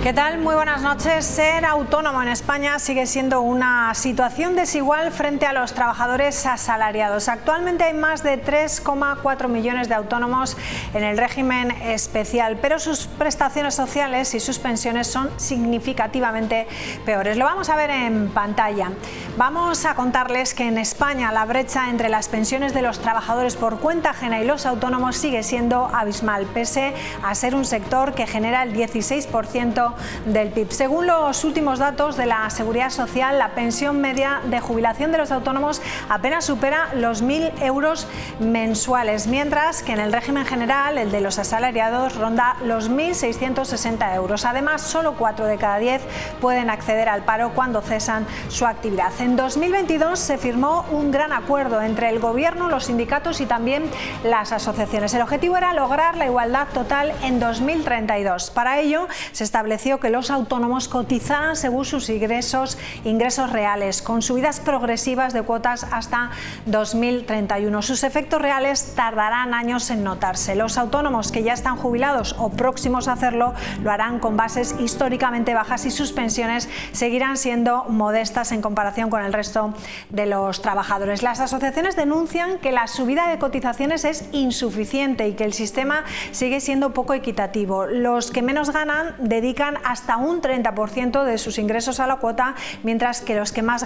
¿Qué tal? Muy buenas noches. Ser autónomo en España sigue siendo una situación desigual frente a los trabajadores asalariados. Actualmente hay más de 3,4 millones de autónomos en el régimen especial, pero sus prestaciones sociales y sus pensiones son significativamente peores. Lo vamos a ver en pantalla. Vamos a contarles que en España la brecha entre las pensiones de los trabajadores por cuenta ajena y los autónomos sigue siendo abismal, pese a ser un sector que genera el 16% del PIB. Según los últimos datos de la Seguridad Social, la pensión media de jubilación de los autónomos apenas supera los 1.000 euros mensuales, mientras que en el régimen general, el de los asalariados, ronda los 1.660 euros. Además, solo 4 de cada 10 pueden acceder al paro cuando cesan su actividad. En 2022 se firmó un gran acuerdo entre el Gobierno, los sindicatos y también las asociaciones. El objetivo era lograr la igualdad total en 2032. Para ello, se estableció que los autónomos cotizaran según sus ingresos reales, con subidas progresivas de cuotas hasta 2031. Sus efectos reales tardarán años en notarse. Los autónomos que ya están jubilados o próximos a hacerlo lo harán con bases históricamente bajas y sus pensiones seguirán siendo modestas en comparación con el resto de los trabajadores. Las asociaciones denuncian que la subida de cotizaciones es insuficiente y que el sistema sigue siendo poco equitativo. Los que menos ganan dedican hasta un 30% de sus ingresos a la cuota, mientras que los que más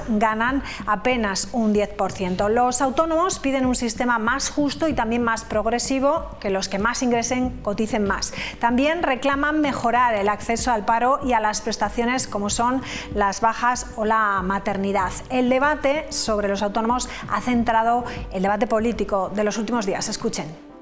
ganan apenas un 10%. Los autónomos piden un sistema más justo y también más progresivo, que los que más ingresen coticen más. También reclaman mejorar el acceso al paro y a las prestaciones como son las bajas o la maternidad. El debate sobre los autónomos ha centrado el debate político de los últimos días. Escuchen.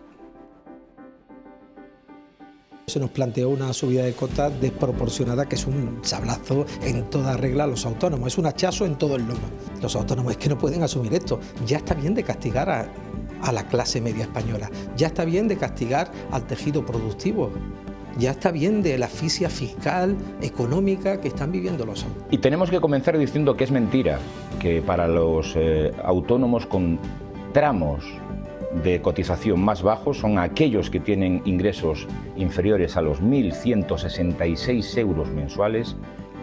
Se nos planteó una subida de cotas desproporcionada, que es un sablazo en toda regla a los autónomos, es un hachazo en todo el lomo. Los autónomos es que no pueden asumir esto. Ya está bien de castigar a la clase media española, ya está bien de castigar al tejido productivo, ya está bien de la asfixia fiscal, económica que están viviendo los autónomos. Y tenemos que comenzar diciendo que es mentira que para los autónomos con tramos de cotización más bajos son aquellos que tienen ingresos inferiores a los 1.166 euros mensuales,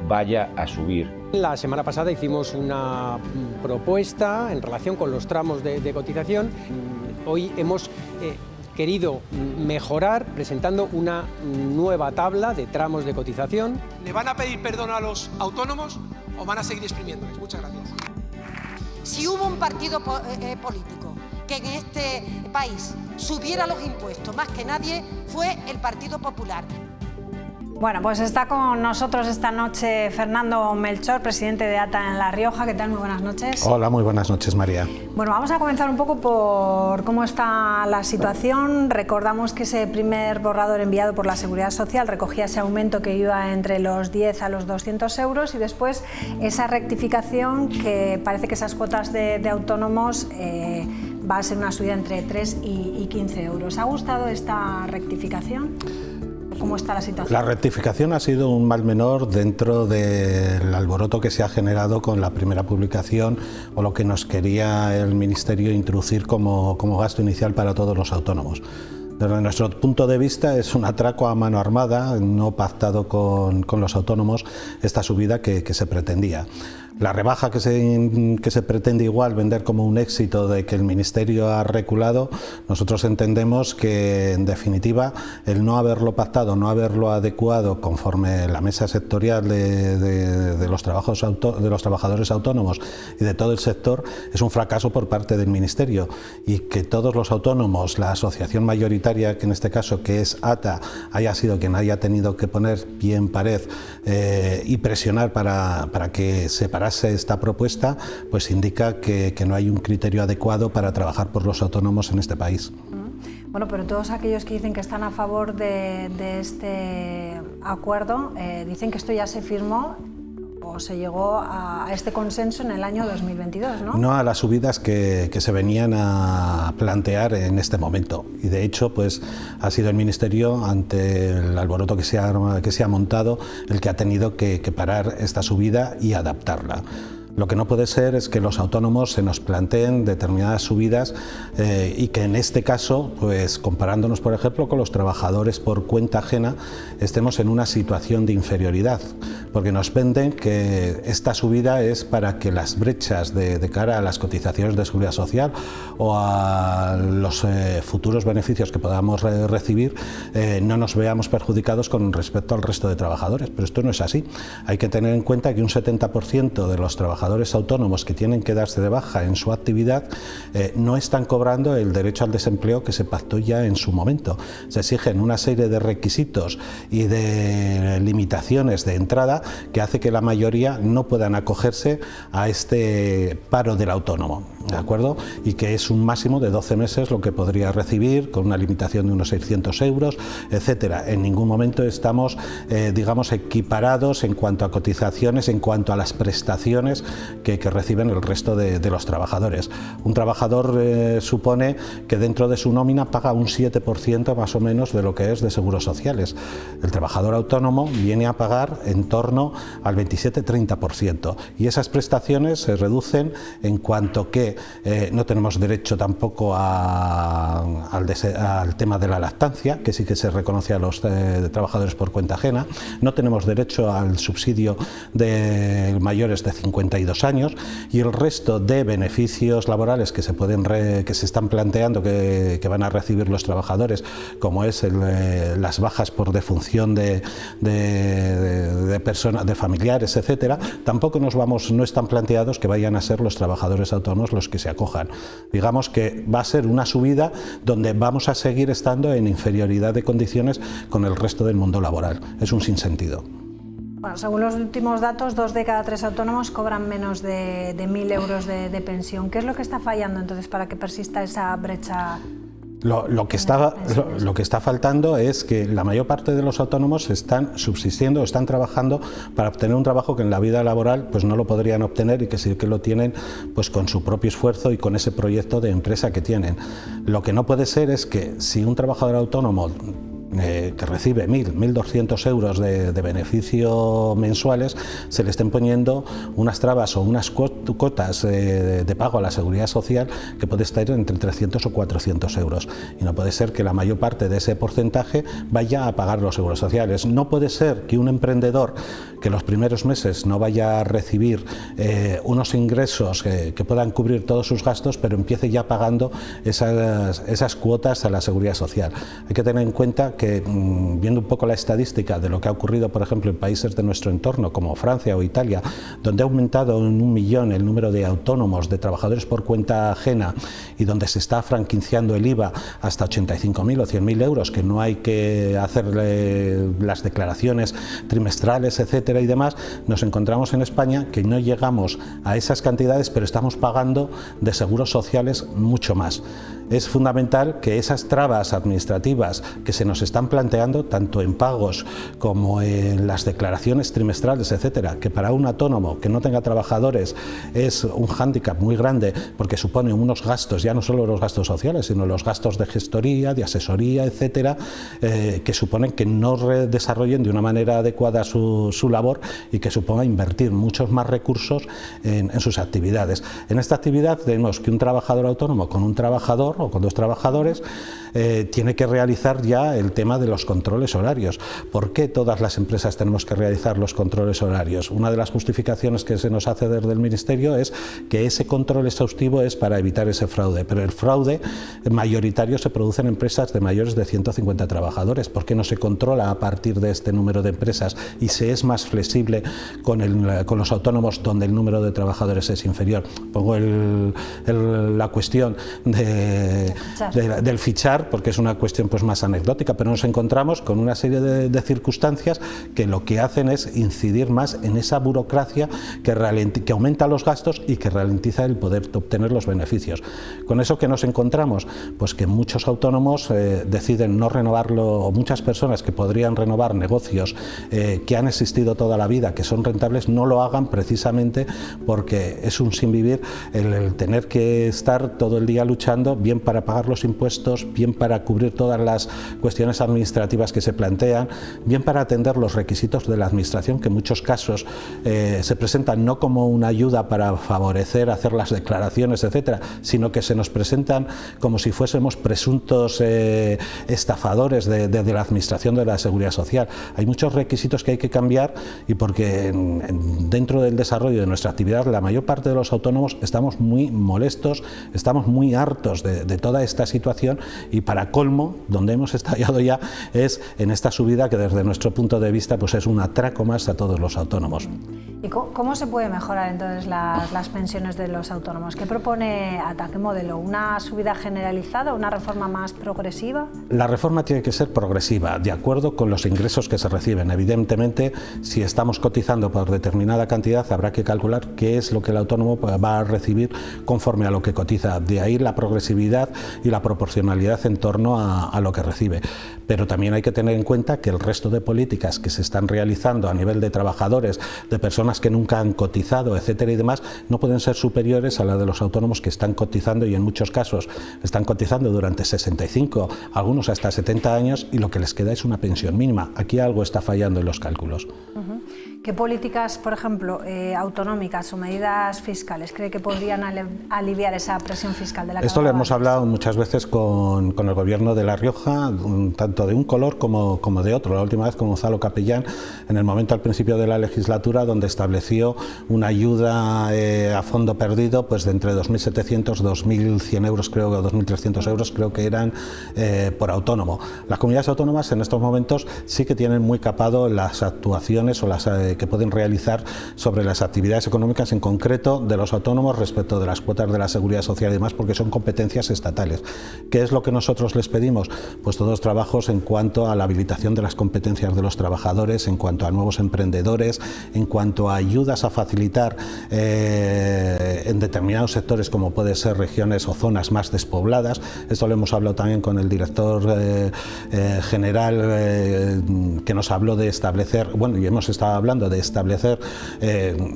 vaya a subir. La semana pasada hicimos una propuesta en relación con los tramos de cotización. Hoy hemos querido mejorar presentando una nueva tabla de tramos de cotización. ¿Le van a pedir perdón a los autónomos o van a seguir exprimiéndoles? Muchas gracias. Si hubo un partido político que en este país subiera los impuestos más que nadie, fue el Partido Popular. Bueno, pues está con nosotros esta noche Fernando Melchor, presidente de ATA en La Rioja. ¿Qué tal? Muy buenas noches. Hola, muy buenas noches, María. Bueno, vamos a comenzar un poco por cómo está la situación. Recordamos que ese primer borrador enviado por la Seguridad Social recogía ese aumento que iba entre los 10 a los 200 euros y después esa rectificación que parece que esas cuotas de autónomos va a ser una subida entre 3 y 15 euros. ¿Ha gustado esta rectificación? ¿Cómo está la situación? La rectificación ha sido un mal menor dentro del alboroto que se ha generado con la primera publicación o lo que nos quería el Ministerio introducir como gasto inicial para todos los autónomos. Desde nuestro punto de vista es un atraco a mano armada, no pactado con los autónomos, esta subida que se pretendía. La rebaja que se pretende igual vender como un éxito de que el Ministerio ha reculado, nosotros entendemos que en definitiva el no haberlo pactado, no haberlo adecuado conforme la mesa sectorial de los trabajadores autónomos y de todo el sector es un fracaso por parte del Ministerio, y que todos los autónomos, la asociación mayoritaria que en este caso que es ATA, haya sido quien haya tenido que poner pie en pared y presionar para que se parase esta propuesta, pues indica que no hay un criterio adecuado para trabajar por los autónomos en este país. Bueno, pero todos aquellos que dicen que están a favor de este acuerdo dicen que esto ya se firmó o se llegó a este consenso en el año 2022, ¿no? No a las subidas que se venían a plantear en este momento. Y de hecho, pues ha sido el Ministerio, ante el alboroto que se ha montado, el que ha tenido que parar esta subida y adaptarla. Lo que no puede ser es que los autónomos se nos planteen determinadas subidas y que en este caso, pues comparándonos por ejemplo con los trabajadores por cuenta ajena, estemos en una situación de inferioridad, porque nos venden que esta subida es para que las brechas de cara a las cotizaciones de seguridad social o a los futuros beneficios que podamos recibir no nos veamos perjudicados con respecto al resto de trabajadores, pero esto no es así. Hay que tener en cuenta que un 70% de los trabajadores autónomos que tienen que darse de baja en su actividad no están cobrando el derecho al desempleo que se pactó ya en su momento. Se exigen una serie de requisitos y de limitaciones de entrada que hace que la mayoría no puedan acogerse a este paro del autónomo, ¿de acuerdo? Y que es un máximo de 12 meses lo que podría recibir, con una limitación de unos 600 euros, etcétera. En ningún momento estamos, digamos, equiparados en cuanto a cotizaciones, en cuanto a las prestaciones que reciben el resto de los trabajadores. Un trabajador supone que dentro de su nómina paga un 7% más o menos de lo que es de seguros sociales. El trabajador autónomo viene a pagar en torno al 27-30%, y esas prestaciones se reducen en cuanto que no tenemos derecho tampoco al tema de la lactancia, que sí que se reconoce a los trabajadores por cuenta ajena. No tenemos derecho al subsidio de mayores de 52 años, y el resto de beneficios laborales que se están planteando que van a recibir los trabajadores, como es las bajas por defunción de personas, de familiares, etcétera, tampoco no están planteados que vayan a ser los trabajadores autónomos los que se acojan. Digamos que va a ser una subida donde vamos a seguir estando en inferioridad de condiciones con el resto del mundo laboral. Es un sinsentido. Bueno, según los últimos datos, 2 de cada 3 autónomos cobran menos de 1.000 euros de pensión. ¿Qué es lo que está fallando entonces para que persista esa brecha? Lo que está faltando es que la mayor parte de los autónomos están subsistiendo, están trabajando para obtener un trabajo que en la vida laboral pues no lo podrían obtener, y que sí que lo tienen pues con su propio esfuerzo y con ese proyecto de empresa que tienen. Lo que no puede ser es que si un trabajador autónomo que recibe 1.200 euros de beneficio mensuales, se le estén poniendo unas trabas o unas cuotas de pago a la seguridad social que puede estar entre 300 o 400 euros. Y no puede ser que la mayor parte de ese porcentaje vaya a pagar los seguros sociales. No puede ser que un emprendedor que los primeros meses no vaya a recibir unos ingresos que puedan cubrir todos sus gastos, pero empiece ya pagando esas cuotas a la seguridad social. Hay que tener en cuenta que, viendo un poco la estadística de lo que ha ocurrido, por ejemplo, en países de nuestro entorno como Francia o Italia, donde ha aumentado en 1 millón el número de autónomos, de trabajadores por cuenta ajena, y donde se está franquiciando el IVA hasta 85.000 o 100.000 euros, que no hay que hacer las declaraciones trimestrales, etcétera y demás, nos encontramos en España que no llegamos a esas cantidades, pero estamos pagando de seguros sociales mucho más. Es fundamental que esas trabas administrativas que se nos están planteando, tanto en pagos como en las declaraciones trimestrales, etcétera, que para un autónomo que no tenga trabajadores es un hándicap muy grande, porque supone unos gastos, ya no solo los gastos sociales, sino los gastos de gestoría, de asesoría, etcétera, que suponen que no desarrollen de una manera adecuada su labor, y que suponga invertir muchos más recursos en sus actividades. En esta actividad vemos que un trabajador autónomo con un trabajador o con 2 trabajadores tiene que realizar ya el tema de los controles horarios. ¿Por qué todas las empresas tenemos que realizar los controles horarios? Una de las justificaciones que se nos hace desde el Ministerio es que ese control exhaustivo es para evitar ese fraude, pero el fraude mayoritario se produce en empresas de mayores de 150 trabajadores. ¿Por qué no se controla a partir de este número de empresas y se es más flexible con los autónomos donde el número de trabajadores es inferior? Pongo la cuestión del fichar, porque es una cuestión pues más anecdótica, pero nos encontramos con una serie de circunstancias que lo que hacen es incidir más en esa burocracia que aumenta los gastos y que ralentiza el poder obtener los beneficios. Con eso, ¿qué nos encontramos? Pues que muchos autónomos deciden no renovarlo, o muchas personas que podrían renovar negocios que han existido toda la vida, que son rentables, no lo hagan precisamente porque es un sinvivir el tener que estar todo el día luchando, bien para pagar los impuestos, bien bien para cubrir todas las cuestiones administrativas que se plantean, bien para atender los requisitos de la administración, que en muchos casos se presentan no como una ayuda para favorecer, hacer las declaraciones, etcétera, sino que se nos presentan como si fuésemos presuntos estafadores de la administración de la Seguridad Social. Hay muchos requisitos que hay que cambiar, y porque dentro del desarrollo de nuestra actividad la mayor parte de los autónomos estamos muy molestos, estamos muy hartos de toda esta situación, y para colmo, donde hemos estallado ya es en esta subida que desde nuestro punto de vista pues es un atraco más a todos los autónomos. ¿Y cómo se puede mejorar entonces las pensiones de los autónomos? ¿Qué propone ATA? ¿Qué modelo? ¿Una subida generalizada, una reforma más progresiva? La reforma tiene que ser progresiva, de acuerdo con los ingresos que se reciben. Evidentemente, si estamos cotizando por determinada cantidad, habrá que calcular qué es lo que el autónomo va a recibir conforme a lo que cotiza. De ahí la progresividad y la proporcionalidad en torno a lo que recibe. Pero también hay que tener en cuenta que el resto de políticas que se están realizando a nivel de trabajadores, de personas que nunca han cotizado, etcétera y demás, no pueden ser superiores a la de los autónomos que están cotizando, y en muchos casos están cotizando durante 65, algunos hasta 70 años, y lo que les queda es una pensión mínima. Aquí algo está fallando en los cálculos. ¿Qué políticas, por ejemplo, autonómicas o medidas fiscales cree que podrían aliviar esa presión fiscal de la que Esto lo hablaba hemos antes? hablado muchas veces con el gobierno de La Rioja, tanto de un color como de otro. La última vez con Gonzalo Capellán, en el momento al principio de la legislatura, donde estableció una ayuda a fondo perdido pues de entre 2.700 y 2.100 euros, creo, o 2.300 euros, creo que eran por autónomo. Las comunidades autónomas en estos momentos sí que tienen muy capado las actuaciones o las que pueden realizar sobre las actividades económicas en concreto de los autónomos respecto de las cuotas de la Seguridad Social y demás, porque son competencias estatales. ¿Qué es lo que nosotros les pedimos? Pues todos los trabajos en cuanto a la habilitación de las competencias de los trabajadores, en cuanto a nuevos emprendedores, en cuanto a ayudas a facilitar en determinados sectores, como puede ser regiones o zonas más despobladas. Esto lo hemos hablado también con el director general, que nos habló de establecer, bueno, y hemos estado hablando de establecer,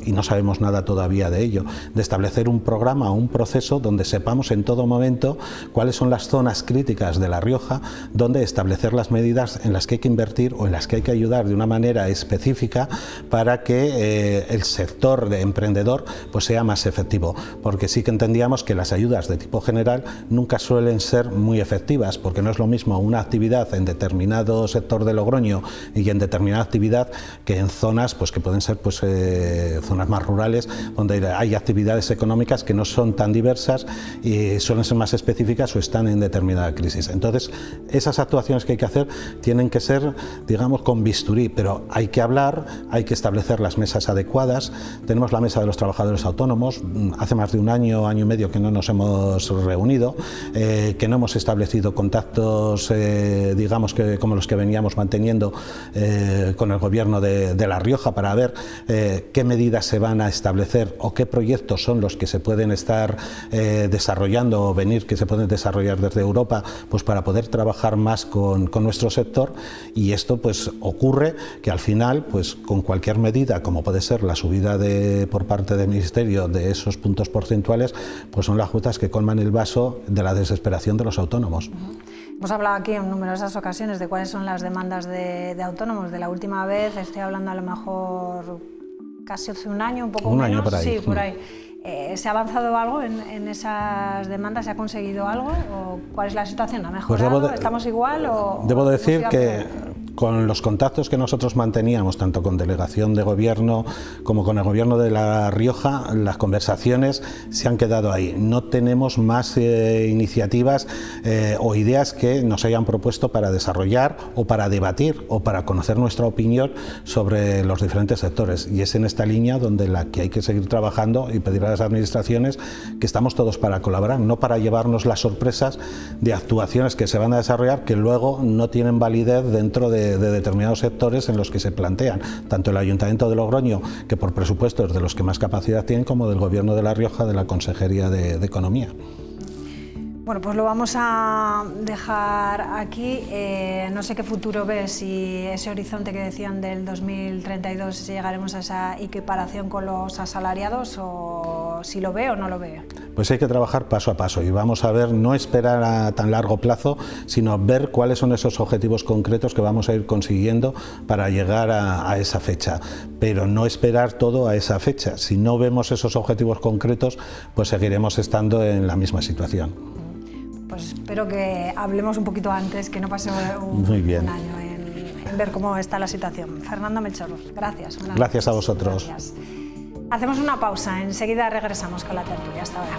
y no sabemos nada todavía de ello, de establecer un programa o un proceso donde sepamos en todo momento cuáles son las zonas críticas de La Rioja, donde establecer las medidas en las que hay que invertir o en las que hay que ayudar de una manera específica para que el sector de emprendedor pues sea más efectivo, porque sí que entendíamos que las ayudas de tipo general nunca suelen ser muy efectivas, porque no es lo mismo una actividad en determinado sector de Logroño y en determinada actividad que en zonas pues que pueden ser pues zonas más rurales, donde hay actividades económicas que no son tan diversas y suelen ser más específicas o están en determinada crisis. Entonces, esas actuaciones que hay que hacer tienen que ser, digamos, con bisturí, pero hay que hablar, hay que establecer las mesas adecuadas. Tenemos la mesa de los trabajadores autónomos, hace más de un año, año y medio que no nos hemos reunido, que no hemos establecido contactos, digamos, que como los que veníamos manteniendo con el gobierno de La Rioja, para ver qué medidas se van a establecer o qué proyectos son los que se pueden estar desarrollando o que se pueden desarrollar desde Europa, pues para poder trabajar más con nuestro sector. Y esto pues ocurre que al final, pues con cualquier medida, como puede ser la subida por parte del Ministerio de esos puntos porcentuales, pues son las gotas que colman el vaso de la desesperación de los autónomos. Hemos hablado aquí en numerosas ocasiones de cuáles son las demandas de autónomos. De la última vez, estoy hablando a lo mejor casi hace un año, un poco menos. Un año por ahí. Sí, por ahí. ¿Se ha avanzado algo en esas demandas? ¿Se ha conseguido algo? ¿O cuál es la situación? ¿Ha mejorado? Pues ¿Estamos igual? Debo decir que con los contactos que nosotros manteníamos, tanto con delegación de gobierno como con el gobierno de La Rioja, las conversaciones se han quedado ahí. No tenemos más iniciativas o ideas que nos hayan propuesto para desarrollar o para debatir o para conocer nuestra opinión sobre los diferentes sectores. Y es en esta línea donde la que hay que seguir trabajando y pedir a las administraciones que estamos todos para colaborar, no para llevarnos las sorpresas de actuaciones que se van a desarrollar que luego no tienen validez dentro de determinados sectores en los que se plantean, tanto el Ayuntamiento de Logroño, que por presupuesto es de los que más capacidad tienen, como del Gobierno de La Rioja, de la Consejería de Economía. Bueno, pues lo vamos a dejar aquí. No sé qué futuro ves, si ese horizonte que decían del 2032, si llegaremos a esa equiparación con los asalariados, o objetivo, si lo ve o no lo ve. Pues hay que trabajar paso a paso y vamos a ver, no esperar a tan largo plazo, sino ver cuáles son esos objetivos concretos que vamos a ir consiguiendo para llegar a esa fecha, pero no esperar todo a esa fecha. Si no vemos esos objetivos concretos, pues seguiremos estando en la misma situación. Pues espero que hablemos un poquito antes, que no pase un año en ver cómo está la situación. Fernando Melchor, gracias. Gracias a vosotros. Gracias. Hacemos una pausa, enseguida regresamos con la tertulia. Hasta ahora.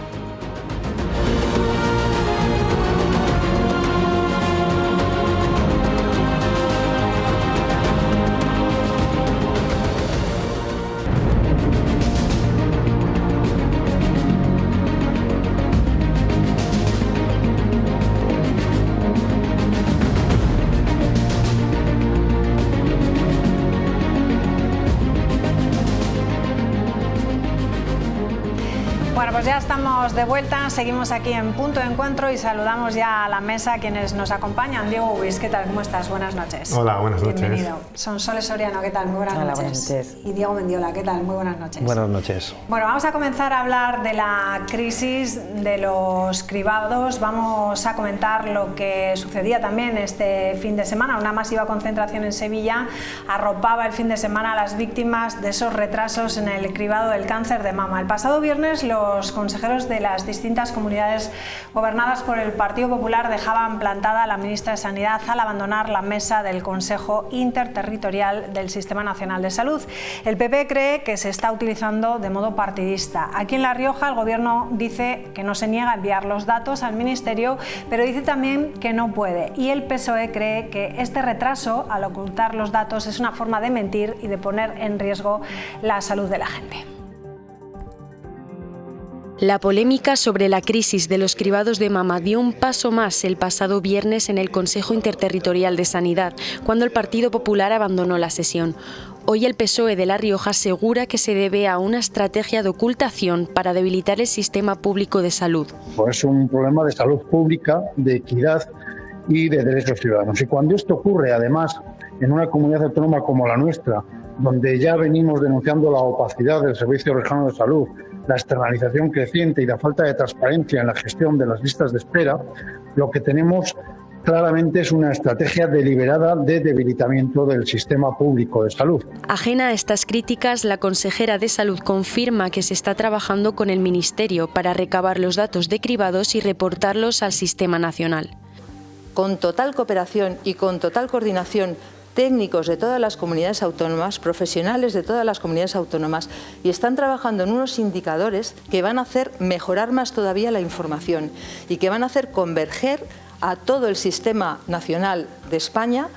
Pues ya estamos de vuelta, seguimos aquí en Punto de Encuentro y saludamos ya a la mesa a quienes nos acompañan. Diego Ubis, ¿qué tal? ¿Cómo estás? Buenas noches. Hola, buenas noches. Bienvenido. Sonsoles Soriano, ¿qué tal? Muy buenas noches. Buenas noches. Y Diego Mendiola, ¿qué tal? Muy buenas noches. Buenas noches. Bueno, vamos a comenzar a hablar de la crisis de los cribados. Vamos a comentar lo que sucedía también este fin de semana. Una masiva concentración en Sevilla arropaba el fin de semana a las víctimas de esos retrasos en el cribado del cáncer de mama. El pasado viernes los consejeros de las distintas comunidades gobernadas por el Partido Popular dejaban plantada a la ministra de Sanidad al abandonar la mesa del Consejo Interterritorial del Sistema Nacional de Salud. El PP cree que se está utilizando de modo partidista. Aquí en La Rioja el Gobierno dice que no se niega a enviar los datos al Ministerio, pero dice también que no puede. Y el PSOE cree que este retraso al ocultar los datos es una forma de mentir y de poner en riesgo la salud de la gente. La polémica sobre la crisis de los cribados de mama dio un paso más el pasado viernes en el Consejo Interterritorial de Sanidad, cuando el Partido Popular abandonó la sesión. Hoy el PSOE de La Rioja asegura que se debe a una estrategia de ocultación para debilitar el sistema público de salud. Pues es un problema de salud pública, de equidad y de derechos ciudadanos. Y cuando esto ocurre, además, en una comunidad autónoma como la nuestra, donde ya venimos denunciando la opacidad del Servicio Regional de Salud, la externalización creciente y la falta de transparencia en la gestión de las listas de espera, lo que tenemos claramente es una estrategia deliberada de debilitamiento del sistema público de salud. Ajena a estas críticas, la consejera de Salud confirma que se está trabajando con el Ministerio para recabar los datos de cribados y reportarlos al Sistema Nacional. Con total cooperación y con total coordinación, técnicos de todas las comunidades autónomas, profesionales de todas las comunidades autónomas, y están trabajando en unos indicadores que van a hacer mejorar más todavía la información y que van a hacer converger a todo el sistema nacional de España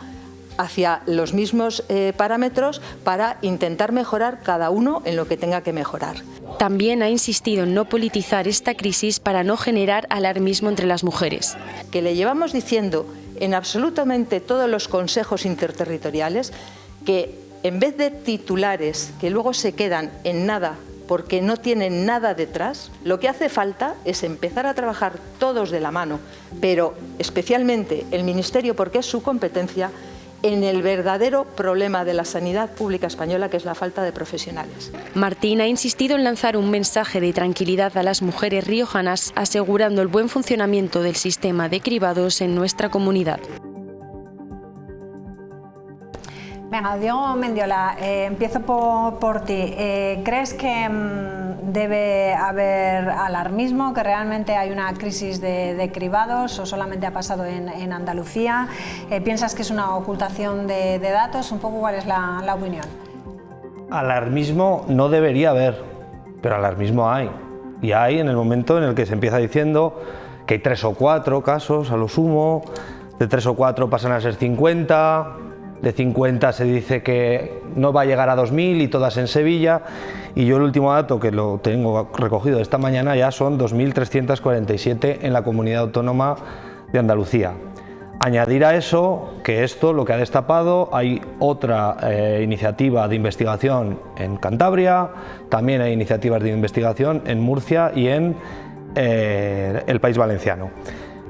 hacia los mismos parámetros para intentar mejorar cada uno en lo que tenga que mejorar. También ha insistido en no politizar esta crisis para no generar alarmismo entre las mujeres. Que le llevamos diciendo en absolutamente todos los consejos interterritoriales que en vez de titulares que luego se quedan en nada porque no tienen nada detrás, lo que hace falta es empezar a trabajar todos de la mano, pero especialmente el Ministerio, porque es su competencia, en el verdadero problema de la sanidad pública española, que es la falta de profesionales. Martín ha insistido en lanzar un mensaje de tranquilidad a las mujeres riojanas, asegurando el buen funcionamiento del sistema de cribados en nuestra comunidad. Venga, Diego Mendiola, empiezo por ti. ¿Crees que debe haber alarmismo, que realmente hay una crisis de cribados o solamente ha pasado en Andalucía? ¿Piensas que es una ocultación de datos? Un poco, ¿cuál es la opinión? Alarmismo no debería haber, pero alarmismo hay. Y hay en el momento en el que se empieza diciendo que hay 3 o 4 casos a lo sumo, de 3 o 4 pasan a ser 50... De 50 se dice que no va a llegar a 2.000 y todas en Sevilla, y yo el último dato que lo tengo recogido esta mañana ya son 2.347 en la comunidad autónoma de Andalucía. Añadir a eso que esto lo que ha destapado, hay otra iniciativa de investigación en Cantabria, también hay iniciativas de investigación en Murcia y en el País Valenciano.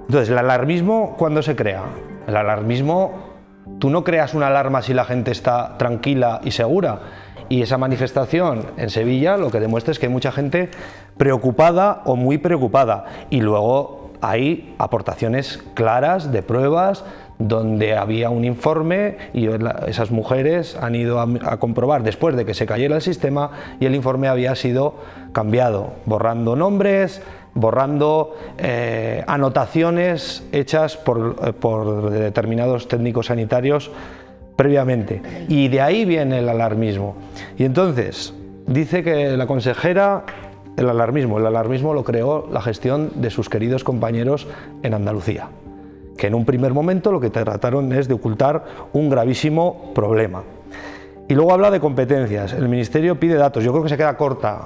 Entonces, ¿el alarmismo cuándo se crea? El alarmismo... Tú no creas una alarma si la gente está tranquila y segura. Y esa manifestación en Sevilla lo que demuestra es que hay mucha gente preocupada o muy preocupada. Y luego hay aportaciones claras de pruebas donde había un informe y esas mujeres han ido a comprobar después de que se cayera el sistema y el informe había sido cambiado, borrando nombres, borrando anotaciones hechas por determinados técnicos sanitarios previamente. Y de ahí viene el alarmismo. Y entonces dice que la consejera, el alarmismo lo creó la gestión de sus queridos compañeros en Andalucía, que en un primer momento lo que trataron es de ocultar un gravísimo problema. Y luego habla de competencias. El Ministerio pide datos. Yo creo que se queda corta,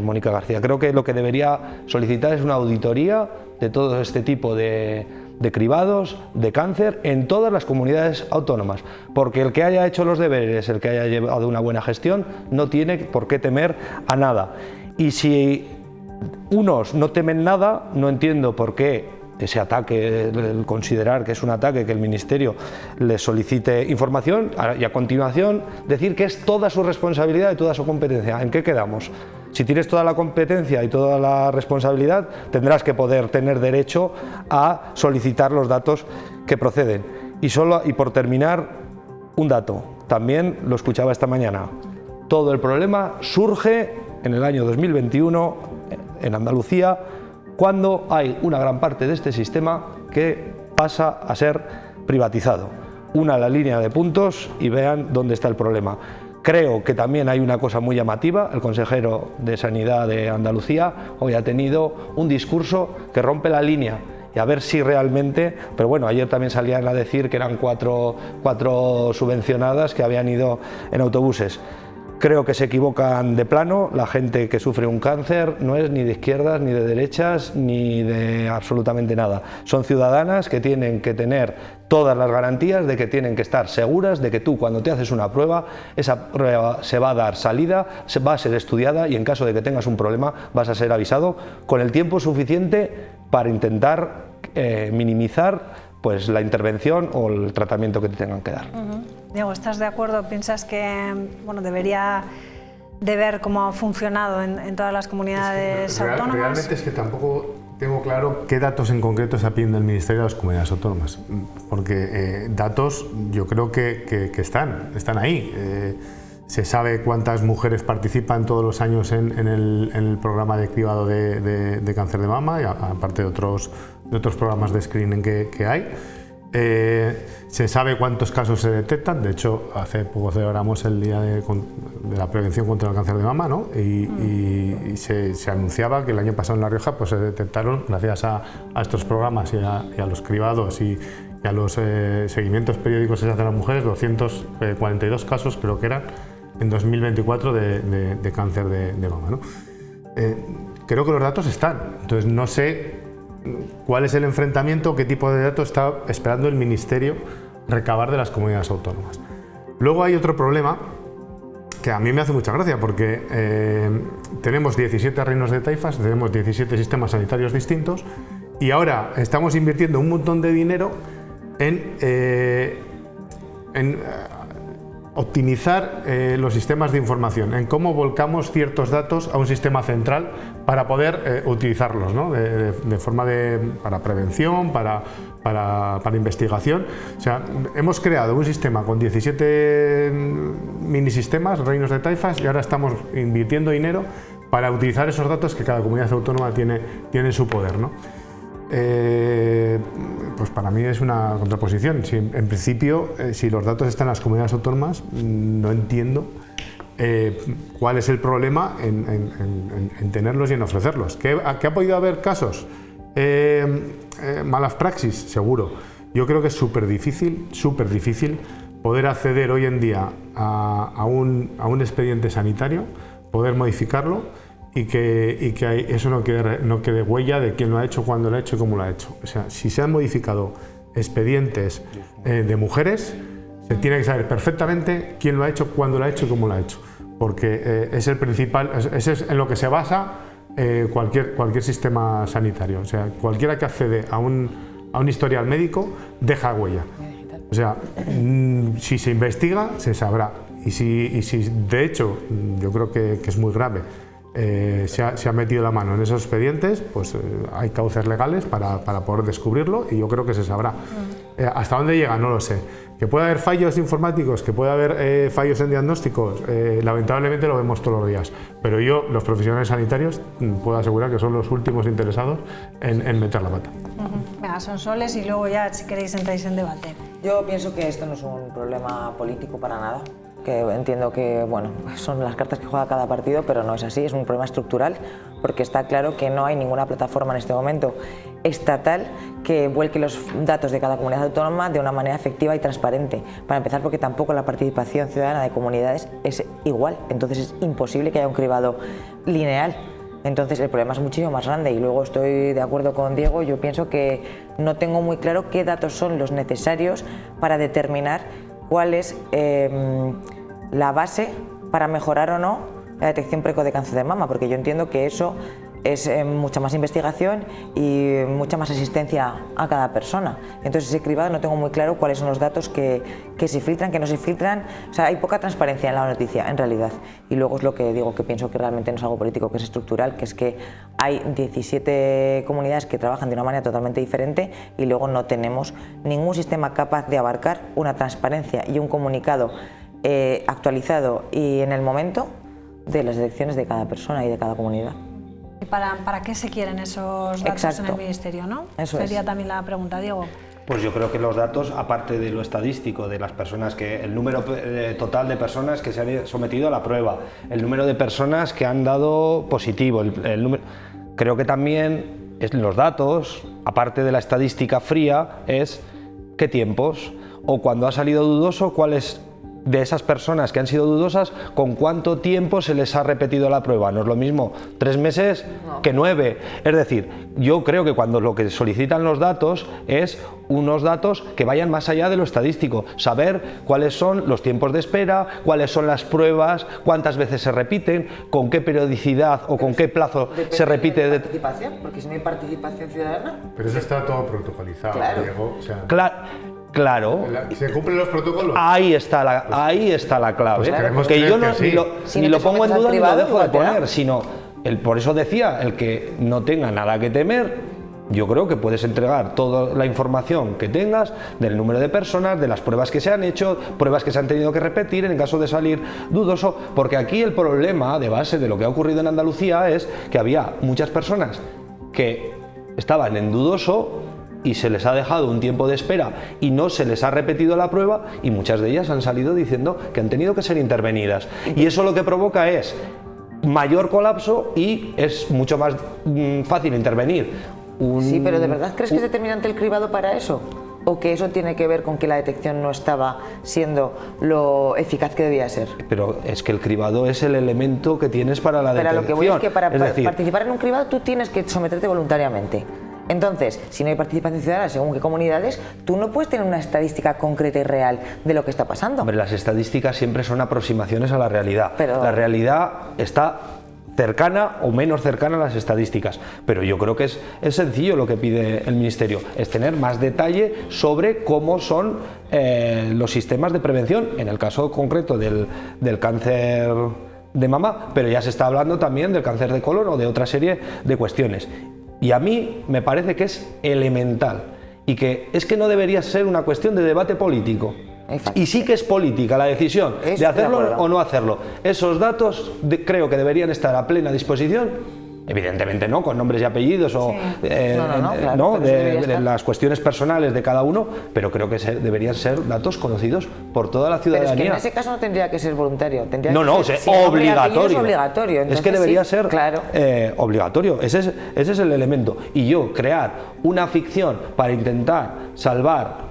Mónica García. Creo que lo que debería solicitar es una auditoría de todo este tipo de cribados de cáncer en todas las comunidades autónomas, porque el que haya hecho los deberes, el que haya llevado una buena gestión, no tiene por qué temer a nada. Y si unos no temen nada, no entiendo por qué ese ataque, el considerar que es un ataque que el Ministerio les solicite información y a continuación decir que es toda su responsabilidad y toda su competencia. ¿En qué quedamos? Si tienes toda la competencia y toda la responsabilidad, tendrás que poder tener derecho a solicitar los datos que proceden. Y por terminar, un dato, también lo escuchaba esta mañana. Todo el problema surge en el año 2021 en Andalucía, cuando hay una gran parte de este sistema que pasa a ser privatizado. Una la línea de puntos y vean dónde está el problema. Creo que también hay una cosa muy llamativa. El consejero de Sanidad de Andalucía hoy ha tenido un discurso que rompe la línea y a ver si realmente, pero bueno, ayer también salían a decir que eran cuatro subvencionadas que habían ido en autobuses. Creo que se equivocan de plano. La gente que sufre un cáncer no es ni de izquierdas, ni de derechas, ni de absolutamente nada. Son ciudadanas que tienen que tener todas las garantías de que tienen que estar seguras de que tú, cuando te haces una prueba, esa prueba se va a dar salida, va a ser estudiada y en caso de que tengas un problema vas a ser avisado con el tiempo suficiente para intentar minimizar pues la intervención o el tratamiento que te tengan que dar. Diego, ¿estás de acuerdo? ¿Piensas que debería de ver cómo ha funcionado en todas las comunidades autónomas? Realmente es que tampoco tengo claro qué datos en concreto está pidiendo el Ministerio de las comunidades autónomas, porque datos yo creo que están ahí. Se sabe cuántas mujeres participan todos los años en el programa de cribado de cáncer de mama, y aparte de otros programas de screening que hay. Se sabe cuántos casos se detectan. De hecho, hace poco celebramos el Día de la Prevención contra el Cáncer de Mama, ¿no? y se anunciaba que el año pasado en La Rioja pues, se detectaron, gracias a estos programas y a los cribados y a los seguimientos periódicos que se hacen a las mujeres, 242 casos creo que eran en 2024 de cáncer de mama, ¿no? Creo que los datos están, entonces no sé cuál es el enfrentamiento, qué tipo de datos está esperando el Ministerio recabar de las comunidades autónomas. Luego hay otro problema que a mí me hace mucha gracia, porque tenemos 17 reinos de taifas, tenemos 17 sistemas sanitarios distintos y ahora estamos invirtiendo un montón de dinero en optimizar los sistemas de información, en cómo volcamos ciertos datos a un sistema central para poder utilizarlos, ¿no? de forma para prevención, para investigación. O sea, hemos creado un sistema con 17 minisistemas, reinos de taifas, y ahora estamos invirtiendo dinero para utilizar esos datos que cada comunidad autónoma tiene en su poder, ¿no? Pues para mí es una contraposición. En principio, si los datos están en las comunidades autónomas, no entiendo cuál es el problema en tenerlos y en ofrecerlos. ¿Que ha podido haber casos? Malas praxis, seguro. Yo creo que es súper difícil poder acceder hoy en día a un expediente sanitario, poder modificarlo y que eso no quede huella de quién lo ha hecho, cuándo lo ha hecho y cómo lo ha hecho. O sea, si se han modificado expedientes de mujeres, se tiene que saber perfectamente quién lo ha hecho, cuándo lo ha hecho y cómo lo ha hecho, porque es el principal, ese es en lo que se basa cualquier sistema sanitario. O sea, cualquiera que accede a un historial médico deja huella. O sea, si se investiga, se sabrá. Y si de hecho, yo creo que es muy grave, se ha metido la mano en esos expedientes, pues hay cauces legales para poder descubrirlo y yo creo que se sabrá. ¿Hasta dónde llega? No lo sé. ¿Que puede haber fallos informáticos? ¿Que puede haber fallos en diagnósticos? Lamentablemente lo vemos todos los días. Pero yo, los profesionales sanitarios, puedo asegurar que son los últimos interesados en meter la pata. Venga, Sonsoles, y luego ya, si queréis, entráis en debate. Yo pienso que esto no es un problema político para nada. Que entiendo que bueno, son las cartas que juega cada partido, pero no es así, es un problema estructural, porque está claro que no hay ninguna plataforma en este momento estatal que vuelque los datos de cada comunidad autónoma de una manera efectiva y transparente. Para empezar, porque tampoco la participación ciudadana de comunidades es igual, entonces es imposible que haya un cribado lineal. Entonces el problema es muchísimo más grande y luego estoy de acuerdo con Diego, yo pienso que no tengo muy claro qué datos son los necesarios para determinar cuál es la base para mejorar o no la detección precoz de cáncer de mama, porque yo entiendo que eso es mucha más investigación y mucha más asistencia a cada persona. Entonces ese cribado no tengo muy claro cuáles son los datos que se filtran, que no se filtran. O sea, hay poca transparencia en la noticia, en realidad. Y luego es lo que digo, que pienso que realmente no es algo político, que es estructural, que es que hay 17 comunidades que trabajan de una manera totalmente diferente y luego no tenemos ningún sistema capaz de abarcar una transparencia y un comunicado actualizado y en el momento de las elecciones de cada persona y de cada comunidad. ¿Para qué se quieren esos datos? Exacto. En el Ministerio, ¿no? Eso sería también la pregunta, Diego. Pues yo creo que los datos, aparte de lo estadístico, de las personas el número total de personas que se han sometido a la prueba, el número de personas que han dado positivo, el número, creo que también los datos, aparte de la estadística fría, es qué tiempos, o cuando ha salido dudoso, cuáles de esas personas que han sido dudosas, con cuánto tiempo se les ha repetido la prueba. No es lo mismo 3 meses que 9. Es decir, yo creo que cuando lo que solicitan los datos es unos datos que vayan más allá de lo estadístico, saber cuáles son los tiempos de espera, cuáles son las pruebas, cuántas veces se repiten, con qué periodicidad o con qué plazo se repite. De participación, porque si no hay participación ciudadana. Pero eso está todo protocolizado, claro. Diego. O sea, Claro. ¿Se cumplen los protocolos? Ahí está la clave. Pues claro. Que yo ni lo pongo en duda ni lo dejo de poner, sino por eso decía, el que no tenga nada que temer, yo creo que puedes entregar toda la información que tengas del número de personas, de las pruebas que se han hecho, pruebas que se han tenido que repetir en caso de salir dudoso, porque aquí el problema de base de lo que ha ocurrido en Andalucía es que había muchas personas que estaban en dudoso y se les ha dejado un tiempo de espera y no se les ha repetido la prueba y muchas de ellas han salido diciendo que han tenido que ser intervenidas. Y eso lo que provoca es mayor colapso y es mucho más fácil intervenir. Sí, pero ¿de verdad crees que es determinante el cribado para eso? ¿O que eso tiene que ver con que la detección no estaba siendo lo eficaz que debía ser? Pero es que el cribado es el elemento que tienes para la detección. Pero lo que voy es que para participar en un cribado tú tienes que someterte voluntariamente. Entonces, si no hay participación ciudadana según qué comunidades, tú no puedes tener una estadística concreta y real de lo que está pasando. Hombre, las estadísticas siempre son aproximaciones a la realidad. Pero la realidad está cercana o menos cercana a las estadísticas, pero yo creo que es sencillo lo que pide el Ministerio, es tener más detalle sobre cómo son los sistemas de prevención, en el caso concreto del cáncer de mama, pero ya se está hablando también del cáncer de colon o de otra serie de cuestiones. Y a mí me parece que es elemental y que es que no debería ser una cuestión de debate político. Exacto. Y sí que es política la decisión de hacerlo o no hacerlo. Esos datos creo que deberían estar a plena disposición. Evidentemente no, con nombres y apellidos o de las cuestiones personales de cada uno, pero creo que deberían ser datos conocidos por toda la ciudadanía. Pero es que en ese caso no tendría que ser voluntario, tendría que ser obligatorio. Entonces, es que debería ser claro. Obligatorio, ese es el elemento. Y yo crear una ficción para intentar salvar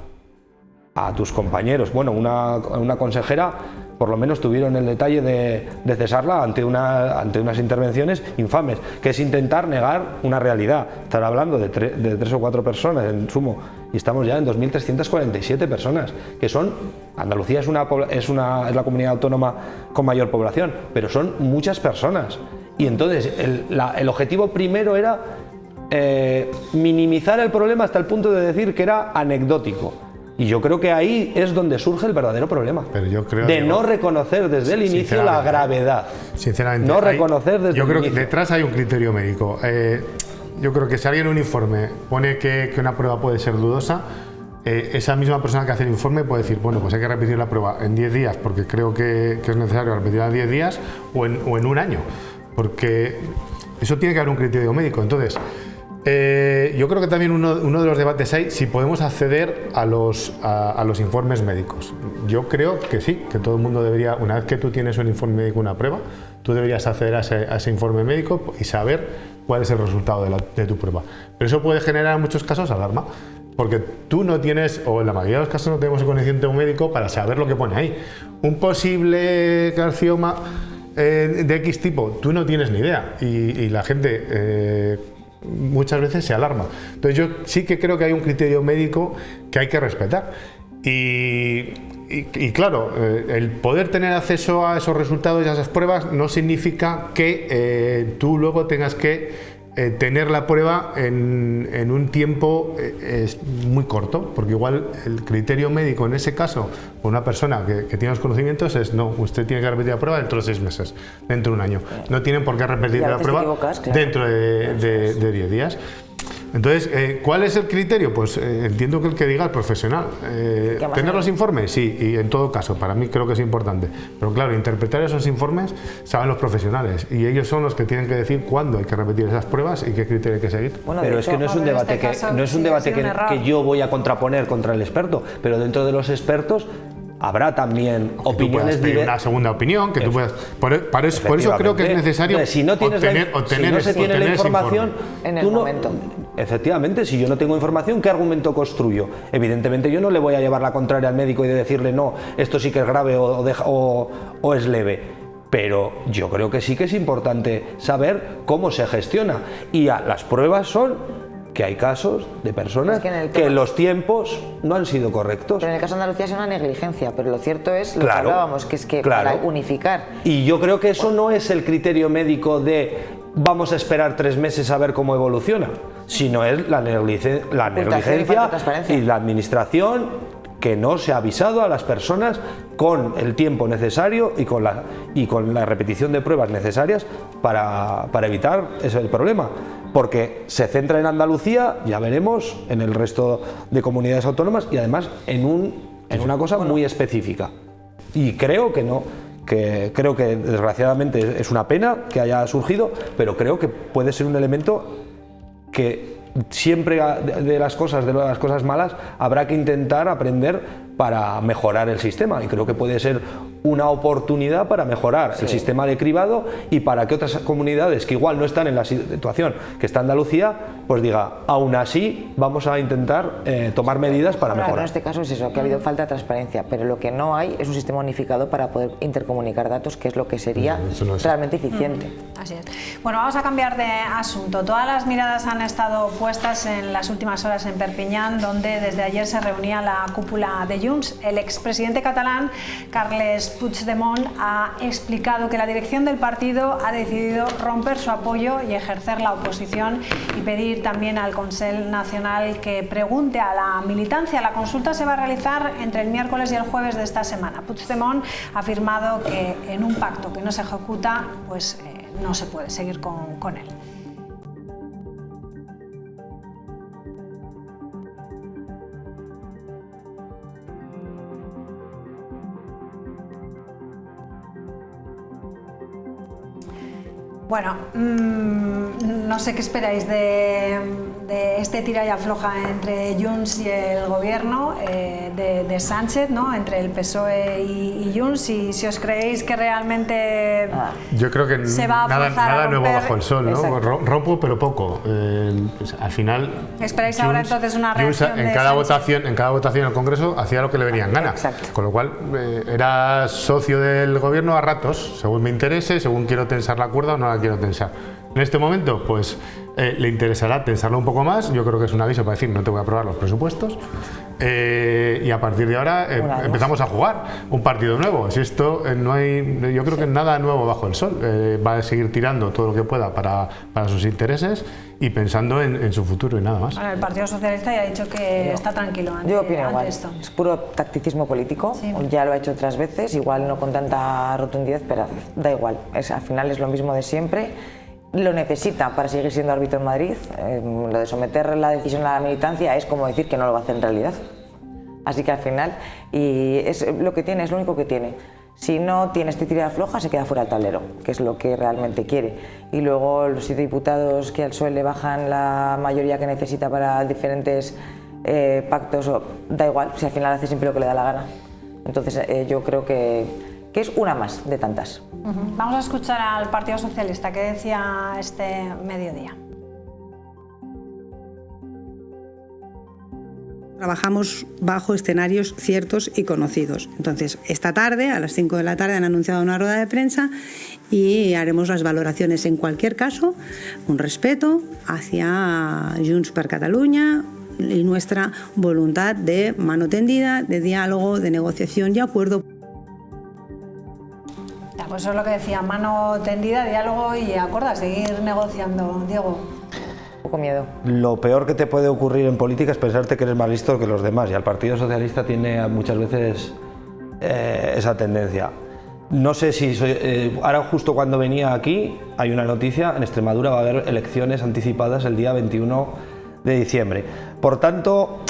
a tus compañeros, bueno, una consejera por lo menos tuvieron el detalle de cesarla ante unas intervenciones infames, que es intentar negar una realidad. Estar hablando de 3 o 4 personas en sumo, y estamos ya en 2.347 personas, que son, Andalucía es la comunidad autónoma con mayor población, pero son muchas personas. Y entonces el objetivo primero era minimizar el problema hasta el punto de decir que era anecdótico. Y yo creo que ahí es donde surge el verdadero problema. Pero yo creo de no reconocer desde el inicio la gravedad. Sinceramente. No reconocer desde el inicio. Yo creo que detrás hay un criterio médico. Yo creo que si alguien en un informe pone que una prueba puede ser dudosa, esa misma persona que hace el informe puede decir, bueno, pues hay que repetir la prueba en 10 días porque creo que es necesario repetirla en 10 días o en un año. Porque eso tiene que haber un criterio médico. Entonces, yo creo que también uno de los debates hay si podemos acceder a los informes médicos. Yo creo que sí, que todo el mundo debería, una vez que tú tienes un informe médico, una prueba, tú deberías acceder a ese informe médico y saber cuál es el resultado de tu prueba. Pero eso puede generar en muchos casos alarma, porque tú no tienes, o en la mayoría de los casos no tenemos el conocimiento médico para saber lo que pone ahí. Un posible carcinoma de X tipo, tú no tienes ni idea y la gente muchas veces se alarma. Entonces yo sí que creo que hay un criterio médico que hay que respetar y claro, el poder tener acceso a esos resultados y a esas pruebas no significa que tú luego tengas que tener la prueba en un tiempo muy corto, porque igual el criterio médico en ese caso, por una persona que tiene los conocimientos, es no, usted tiene que repetir la prueba dentro de 6 meses, dentro de un año. No tienen por qué repetir la prueba dentro de 10 días. Entonces, ¿cuál es el criterio? Pues entiendo que el que diga el profesional. ¿Tener los informes? Sí, y en todo caso, para mí creo que es importante. Pero claro, interpretar esos informes saben los profesionales y ellos son los que tienen que decir cuándo hay que repetir esas pruebas y qué criterio hay que seguir. Bueno, pero es que no es un debate, que yo voy a contraponer contra el experto, pero dentro de los expertos habrá también opiniones diversas. Una segunda opinión que tú puedas. Por eso creo que es necesario si no tienes si no se tiene la información en el momento. Efectivamente, si yo no tengo información, ¿qué argumento construyo? Evidentemente yo no le voy a llevar la contraria al médico y de decirle no, esto sí que es grave o es leve. Pero yo creo que sí que es importante saber cómo se gestiona. Y las pruebas son que hay casos de personas que los tiempos no han sido correctos. Pero en el caso de Andalucía es una negligencia, pero lo cierto es lo que hablábamos, que es que para unificar. Y yo creo que eso no es el criterio médico de vamos a esperar 3 meses a ver cómo evoluciona, sino es la negligencia y la administración que no se ha avisado a las personas con el tiempo necesario y con la repetición de pruebas necesarias para evitar ese problema. Porque se centra en Andalucía, ya veremos, en el resto de comunidades autónomas y además en una cosa muy específica. Y creo que no, creo que desgraciadamente es una pena que haya surgido, pero creo que puede ser un elemento que siempre de las cosas malas habrá que intentar aprender para mejorar el sistema, y creo que puede ser una oportunidad para mejorar el sistema de cribado y para que otras comunidades que igual no están en la situación que está Andalucía, pues diga, aún así vamos a intentar tomar medidas para mejorar. En este caso es eso, que ha habido falta de transparencia, pero lo que no hay es un sistema unificado para poder intercomunicar datos, que es lo que sería realmente eficiente. Así es. Bueno, vamos a cambiar de asunto. Todas las miradas han estado puestas en las últimas horas en Perpiñán, donde desde ayer se reunía la cúpula de Junts. El expresidente catalán, Carles Puigdemont, ha explicado que la dirección del partido ha decidido romper su apoyo y ejercer la oposición y pedir también al Consell Nacional que pregunte a la militancia. La consulta se va a realizar entre el miércoles y el jueves de esta semana. Puigdemont ha afirmado que en un pacto que no se ejecuta, pues no se puede seguir con él. Bueno, no sé qué esperáis de este tira y afloja entre Junts y el gobierno de Sánchez, ¿no? Entre el PSOE y Junts, y si os creéis que realmente yo creo que se va a nada nuevo bajo el sol, ¿no? Rompo pero poco. Pues, al final esperáis Junts, ahora entonces una reacción en cada votación en el Congreso hacía lo que le venía en gana. Exacto. Con lo cual era socio del gobierno a ratos, según me interese, según quiero tensar la cuerda o no la quiero tensar. En este momento, pues le interesará pensarlo un poco más. Yo creo que es un aviso para decir no te voy a aprobar los presupuestos. Y a partir de ahora empezamos a jugar un partido nuevo. Si esto no hay, yo creo que nada nuevo bajo el sol. Va a seguir tirando todo lo que pueda para sus intereses y pensando en su futuro y nada más. Bueno, el Partido Socialista ya ha dicho que está tranquilo ante, yo opino igual. esto. Es puro tacticismo político, sí. Ya lo ha hecho otras veces, igual no con tanta rotundidad, pero da igual. Al final es lo mismo de siempre. Lo necesita para seguir siendo árbitro en Madrid. Lo de someter la decisión a la militancia es como decir que no lo va a hacer en realidad. Así que al final, y es lo que tiene, es lo único que tiene. Si no tiene este tirada floja, se queda fuera del tablero, que es lo que realmente quiere. Y luego los 7 diputados que al PSOE le bajan la mayoría que necesita para diferentes pactos, da igual, si al final hace siempre lo que le da la gana. Entonces yo creo que es una más de tantas. Vamos a escuchar al Partido Socialista, que decía este mediodía. Trabajamos bajo escenarios ciertos y conocidos. Entonces, esta tarde, a las 5 de la tarde, han anunciado una rueda de prensa y haremos las valoraciones. En cualquier caso, un respeto hacia Junts per Catalunya y nuestra voluntad de mano tendida, de diálogo, de negociación y acuerdo. Pues eso es lo que decía, mano tendida, diálogo y acuerdo, a seguir negociando. Diego. Poco miedo. Lo peor que te puede ocurrir en política es pensarte que eres más listo que los demás, y el Partido Socialista tiene muchas veces esa tendencia. No sé si ahora justo cuando venía aquí hay una noticia, en Extremadura va a haber elecciones anticipadas el día 21 de diciembre. Por tanto,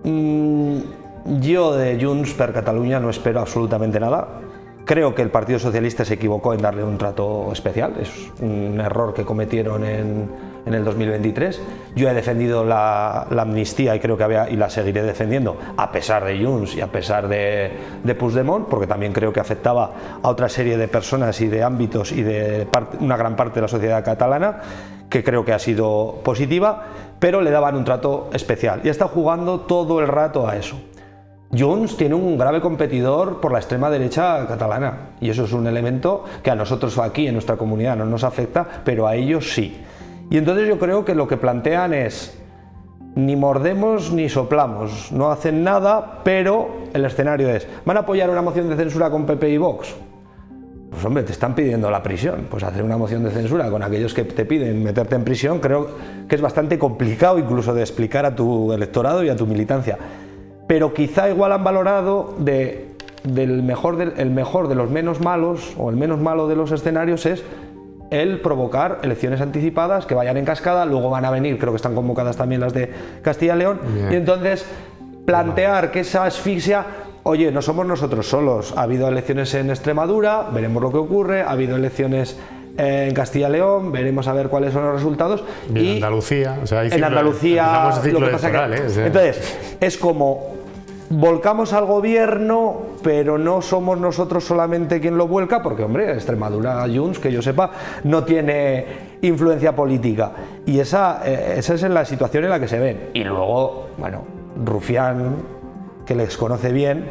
yo de Junts per Catalunya no espero absolutamente nada. Creo que el Partido Socialista se equivocó en darle un trato especial, es un error que cometieron en el 2023. Yo he defendido la amnistía y creo que y la seguiré defendiendo, a pesar de Junts y a pesar de Puigdemont, porque también creo que afectaba a otra serie de personas y de ámbitos y de una gran parte de la sociedad catalana, que creo que ha sido positiva, pero le daban un trato especial y está jugando todo el rato a eso. Junts tiene un grave competidor por la extrema derecha catalana y eso es un elemento que a nosotros aquí en nuestra comunidad no nos afecta, pero a ellos sí. Y entonces yo creo que lo que plantean es ni mordemos ni soplamos, no hacen nada, pero el escenario es ¿van a apoyar una moción de censura con PP y Vox? Pues hombre, te están pidiendo la prisión, pues hacer una moción de censura con aquellos que te piden meterte en prisión creo que es bastante complicado incluso de explicar a tu electorado y a tu militancia. Pero quizá igual han valorado el mejor de los menos malos, o el menos malo de los escenarios es el provocar elecciones anticipadas que vayan en cascada, luego van a venir, creo que están convocadas también las de Castilla y León, y entonces plantear que esa asfixia, oye, no somos nosotros solos, ha habido elecciones en Extremadura, veremos lo que ocurre, ha habido elecciones en Castilla y León, veremos a ver cuáles son los resultados. Y en Andalucía, o sea, en Andalucía, lo que pasa que, entonces, es como volcamos al gobierno, pero no somos nosotros solamente quien lo vuelca, porque hombre, Extremadura, Junts, que yo sepa, no tiene influencia política. Y esa es la situación en la que se ven. Y luego, bueno, Rufián, que les conoce bien,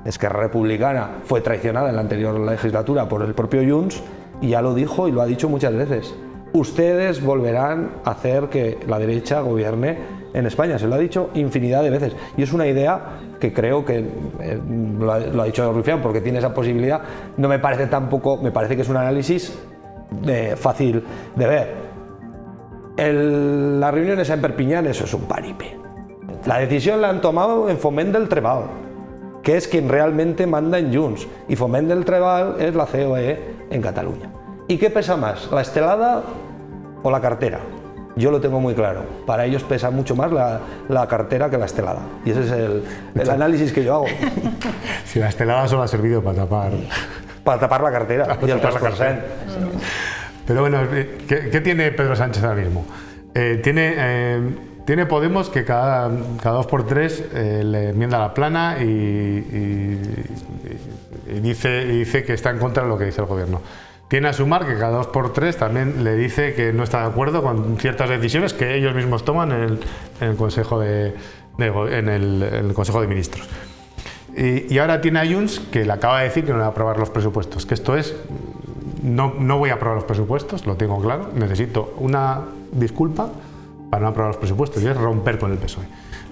Esquerra Republicana fue traicionada en la anterior legislatura por el propio Junts, y ya lo dijo y lo ha dicho muchas veces. Ustedes volverán a hacer que la derecha gobierne en España, se lo ha dicho infinidad de veces. Y es una idea que creo que lo ha dicho Rufián porque tiene esa posibilidad. No me parece tampoco, me parece que es un análisis fácil de ver. Las reuniones en Perpiñán, eso es un paripé. La decisión la han tomado en Foment del Treball, que es quien realmente manda en Junts, y Foment del Treball es la COE en Cataluña. ¿Y qué pesa más, la estelada o la cartera? Yo lo tengo muy claro, para ellos pesa mucho más la cartera que la estelada, y ese es el análisis que yo hago. Si la estelada solo ha servido para tapar la cartera y el 3%. Pero bueno, ¿qué tiene Pedro Sánchez ahora mismo? Tiene Podemos que cada 2x3 le enmienda la plana y dice que está en contra de lo que dice el gobierno. Tiene a Sumar que cada 2x3 también le dice que no está de acuerdo con ciertas decisiones que ellos mismos toman en el Consejo de Ministros. Y ahora tiene a Junts que le acaba de decir que no va a aprobar los presupuestos, que esto es no voy a aprobar los presupuestos, lo tengo claro, necesito una disculpa para no aprobar los presupuestos, y es romper con el PSOE,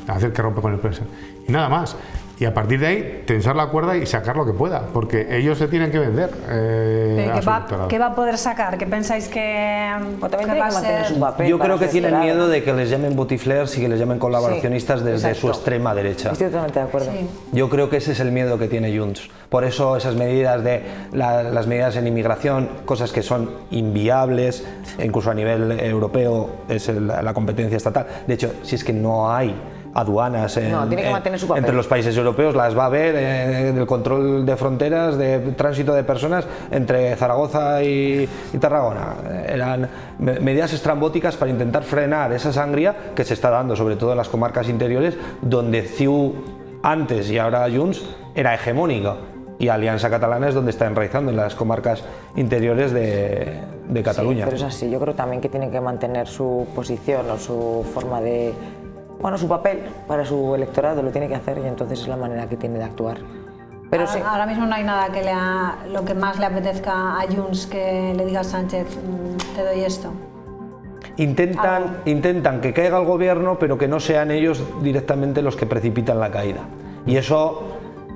hacer que rompa con el PSOE, y nada más. Y a partir de ahí, tensar la cuerda y sacar lo que pueda, porque ellos se tienen que vender. ¿Qué va a poder sacar? ¿Qué pensáis que va a ser? Yo creo que tienen miedo de que les llamen botiflers y que les llamen colaboracionistas desde su extrema derecha. Estoy totalmente de acuerdo. Sí. Yo creo que ese es el miedo que tiene Junts. Por eso esas medidas de las medidas en inmigración, cosas que son inviables, incluso a nivel europeo es la competencia estatal. De hecho, si es que no hay aduanas tiene que mantener su papel. entre los países europeos, las va a haber del control de fronteras, de tránsito de personas entre Zaragoza y Tarragona. Eran medidas estrambóticas para intentar frenar esa sangría que se está dando, sobre todo en las comarcas interiores, donde CiU antes y ahora Junts era hegemónica, y Alianza Catalana es donde está enraizando en las comarcas interiores de Cataluña. Sí, pero es así, yo creo también que tienen que mantener su posición o su forma de... Bueno, su papel para su electorado lo tiene que hacer, y entonces es la manera que tiene de actuar. Pero sí. Ahora mismo no hay nada que lo que más le apetezca a Junts que le diga a Sánchez, te doy esto. Intentan que caiga el gobierno, pero que no sean ellos directamente los que precipitan la caída. Y eso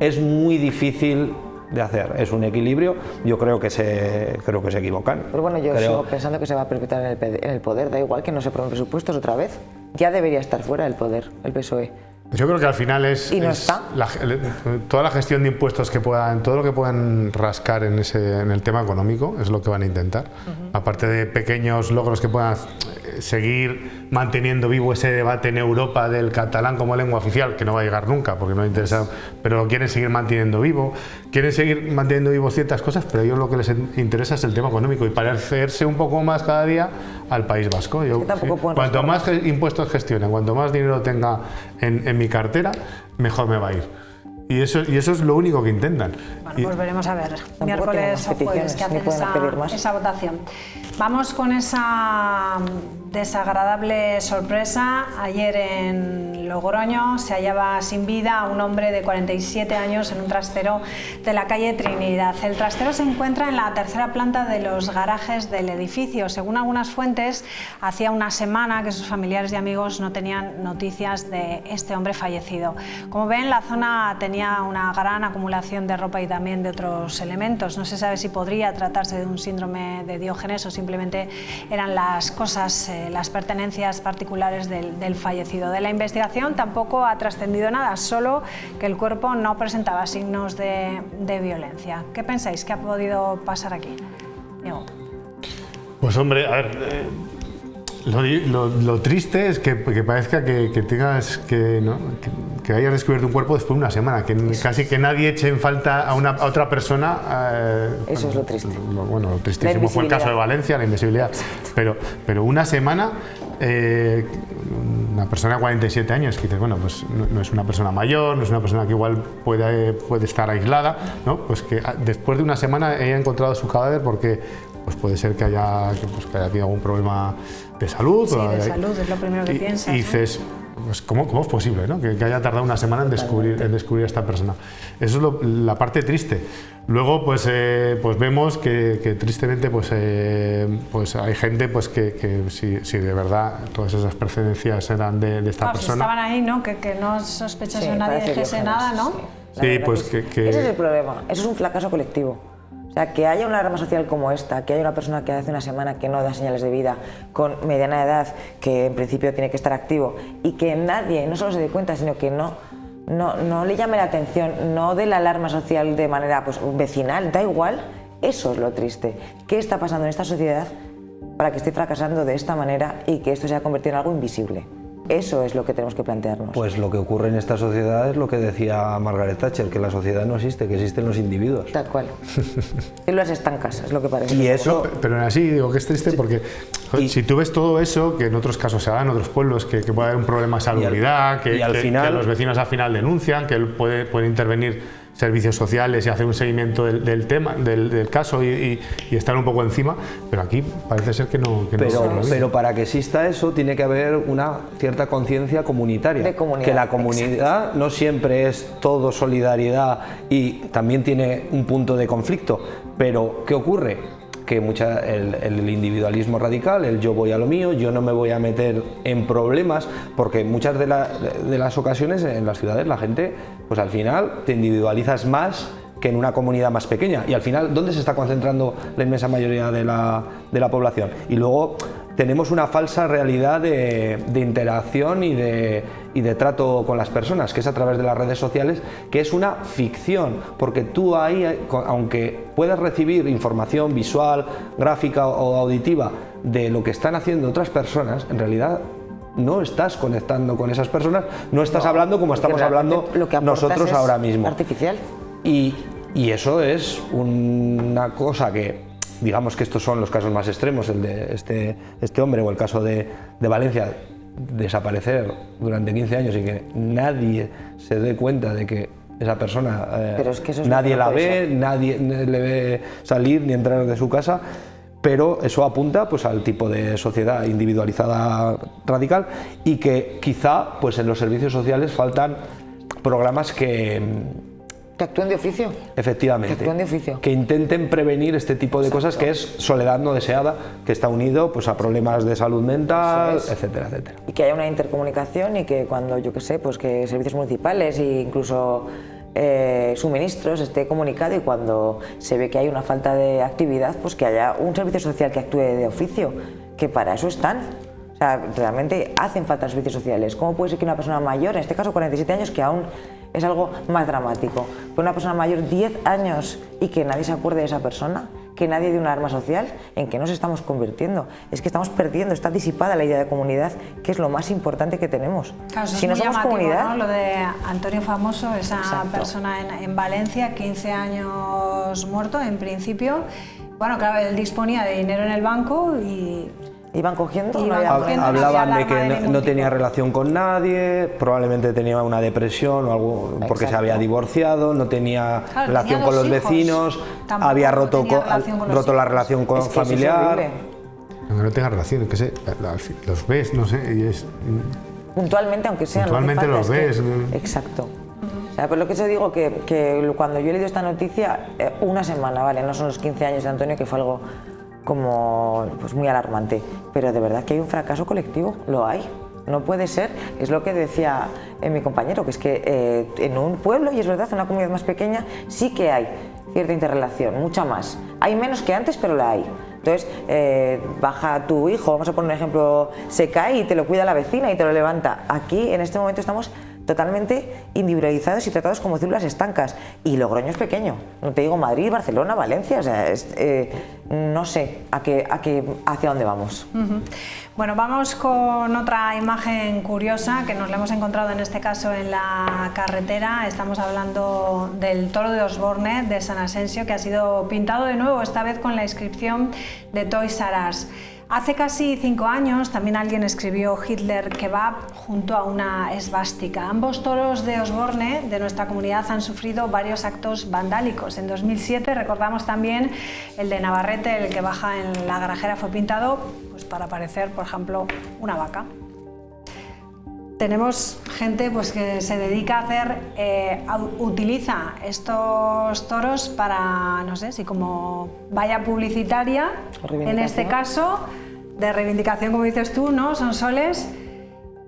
es muy difícil de hacer. Es un equilibrio. Yo creo que se equivocan. Pero bueno, yo sigo pensando que se va a perpetuar en el poder. Da igual que no se aprueben presupuestos otra vez. Ya debería estar fuera del poder el PSOE. Yo creo que al final ¿Y no está? Toda la gestión de impuestos que puedan, todo lo que puedan rascar en el tema económico es lo que van a intentar. Aparte de pequeños logros que puedan seguir manteniendo vivo ese debate en Europa del catalán como lengua oficial, que no va a llegar nunca porque no les interesa, pero quieren seguir manteniendo vivo, ciertas cosas, pero a ellos lo que les interesa es el tema económico y parecerse un poco más cada día al País Vasco. Cuanto más impuestos gestionen, cuanto más dinero tenga en mi cartera, mejor me va a ir. Y eso es lo único que intentan. Bueno, pues veremos a ver, miércoles o jueves, que hacen esa votación. Vamos con esa desagradable sorpresa. Ayer en Logroño se hallaba sin vida a un hombre de 47 años en un trastero de la calle Trinidad. El trastero se encuentra en la tercera planta de los garajes del edificio. Según algunas fuentes, hacía una semana que sus familiares y amigos no tenían noticias de este hombre fallecido. Como ven, la zona tenía una gran acumulación de ropa y también de otros elementos. No se sabe si podría tratarse de un síndrome de Diógenes o simplemente eran las cosas, las pertenencias particulares del fallecido. De la investigación tampoco ha trascendido nada, solo que el cuerpo no presentaba signos de violencia. ¿Qué pensáis que ha podido pasar aquí? Diego. Pues hombre, a ver, lo triste es que parezca que tengas que hayas descubierto un cuerpo después de una semana, que casi que nadie eche en falta a otra persona. Eso es lo triste. Bueno, lo tristísimo fue el caso de Valencia, la invisibilidad. Pero una semana, una persona de 47 años, que dices, bueno, pues no es una persona mayor, no es una persona que igual puede estar aislada, ¿no? Pues que después de una semana haya encontrado su cadáver porque pues puede ser que haya habido algún problema de salud. Sí, de salud, es lo primero que piensas. Y dices, pues ¿cómo es posible, ¿no? que haya tardado una semana en descubrir a esta persona? Eso es la parte triste. Luego, pues vemos que tristemente pues hay gente pues que si de verdad todas esas pertenencias eran de esta persona. Estaban ahí, ¿no? Que no sospechase nadie dijese nada, ¿no? Sí, pues que... Ese es el problema, eso es un fracaso colectivo. O sea, que haya una alarma social como esta, que haya una persona que hace una semana que no da señales de vida, con mediana edad, que en principio tiene que estar activo, y que nadie, no solo se dé cuenta, sino que no le llame la atención, no dé la alarma social de manera vecinal, da igual, eso es lo triste. ¿Qué está pasando en esta sociedad para que esté fracasando de esta manera y que esto se haya convertido en algo invisible? Eso es lo que tenemos que plantearnos. Pues lo que ocurre en esta sociedad es lo que decía Margaret Thatcher, que la sociedad no existe, que existen los individuos. Tal cual. Y las estancas, es lo que parece. Y eso, pero aún así digo que es triste porque si tú ves todo eso, que en otros casos se da en otros pueblos, que puede haber un problema de salubridad, que los vecinos al final denuncian, que él puede intervenir servicios sociales y hacer un seguimiento del tema, del caso y estar un poco encima, pero aquí parece ser que no. Pero para que exista eso tiene que haber una cierta conciencia comunitaria, que la comunidad no siempre es todo solidaridad y también tiene un punto de conflicto, pero ¿qué ocurre? que el individualismo radical, el yo voy a lo mío, yo no me voy a meter en problemas, porque muchas de las ocasiones en las ciudades la gente, pues al final te individualizas más que en una comunidad más pequeña, y al final, ¿dónde se está concentrando la inmensa mayoría de la población? Y luego tenemos una falsa realidad de interacción y de trato con las personas, que es a través de las redes sociales, que es una ficción, porque tú ahí, aunque puedas recibir información visual, gráfica o auditiva de lo que están haciendo otras personas, en realidad no estás conectando con esas personas, no estás hablando como estamos hablando nosotros ahora mismo. Artificial. Y eso es una cosa que, digamos que estos son los casos más extremos, el de este hombre o el caso de Valencia, desaparecer durante 15 años y que nadie se dé cuenta de que esa persona, pero es que eso es nadie la ve, nadie le ve salir ni entrar de su casa, pero eso apunta pues al tipo de sociedad individualizada radical, y que quizá pues en los servicios sociales faltan programas que actúen de oficio. Efectivamente. Que actúen de oficio. Que intenten prevenir este tipo de cosas, que es soledad no deseada, que está unido pues a problemas de salud mental, etcétera, etcétera. Y que haya una intercomunicación, y que cuando, yo qué sé, pues que servicios municipales e incluso suministros esté comunicado, y cuando se ve que hay una falta de actividad, pues que haya un servicio social que actúe de oficio, que para eso están. O sea, realmente hacen falta servicios sociales. ¿Cómo puede ser que una persona mayor, en este caso 47 años, que aún es algo más dramático, pues una persona mayor 10 años y que nadie se acuerde de esa persona, que nadie dé una alarma social? ¿En qué nos estamos convirtiendo? Es que estamos perdiendo, está disipada la idea de comunidad, que es lo más importante que tenemos. Claro, si no somos comunidad, ¿no? Lo de Antonio Famoso, esa persona en Valencia, 15 años muerto en principio. Bueno, claro, él disponía de dinero en el banco y iban cogiendo. Hablaban de que no tenía relación con nadie, probablemente tenía una depresión o algo porque se había divorciado, no tenía relación con los vecinos, había roto la relación familiar. No tenga relación, que sé, los ves, no sé, y es puntualmente, aunque sea. Puntualmente los ves. Exacto. O sea, por lo que yo digo que cuando yo he leído esta noticia, una semana, vale, no son los 15 años de Antonio, que fue algo como pues muy alarmante, pero de verdad que hay un fracaso colectivo, lo hay, no puede ser, es lo que decía mi compañero, que es que en un pueblo, y es verdad, en una comunidad más pequeña, sí que hay cierta interrelación, mucha más, hay menos que antes, pero la hay. Entonces, baja tu hijo, vamos a poner un ejemplo, se cae y te lo cuida la vecina y te lo levanta. Aquí, en este momento, estamos totalmente individualizados y tratados como células estancas, y Logroño es pequeño, no te digo Madrid, Barcelona, Valencia, o sea, no sé hacia dónde vamos. Bueno, vamos con otra imagen curiosa que nos la hemos encontrado en este caso en la carretera. Estamos hablando del toro de Osborne de San Asensio, que ha sido pintado de nuevo, esta vez con la inscripción de Toys R Us. Hace casi 5 años también alguien escribió Hitler Kebab junto a una esvástica. Ambos toros de Osborne de nuestra comunidad han sufrido varios actos vandálicos. En 2007 recordamos también el de Navarrete, el que baja en la Garajera, fue pintado pues para parecer, por ejemplo, una vaca. Tenemos gente pues que se dedica a hacer, utiliza estos toros para, no sé, si como valla publicitaria, en este caso, de reivindicación, como dices tú, ¿no? Son soles.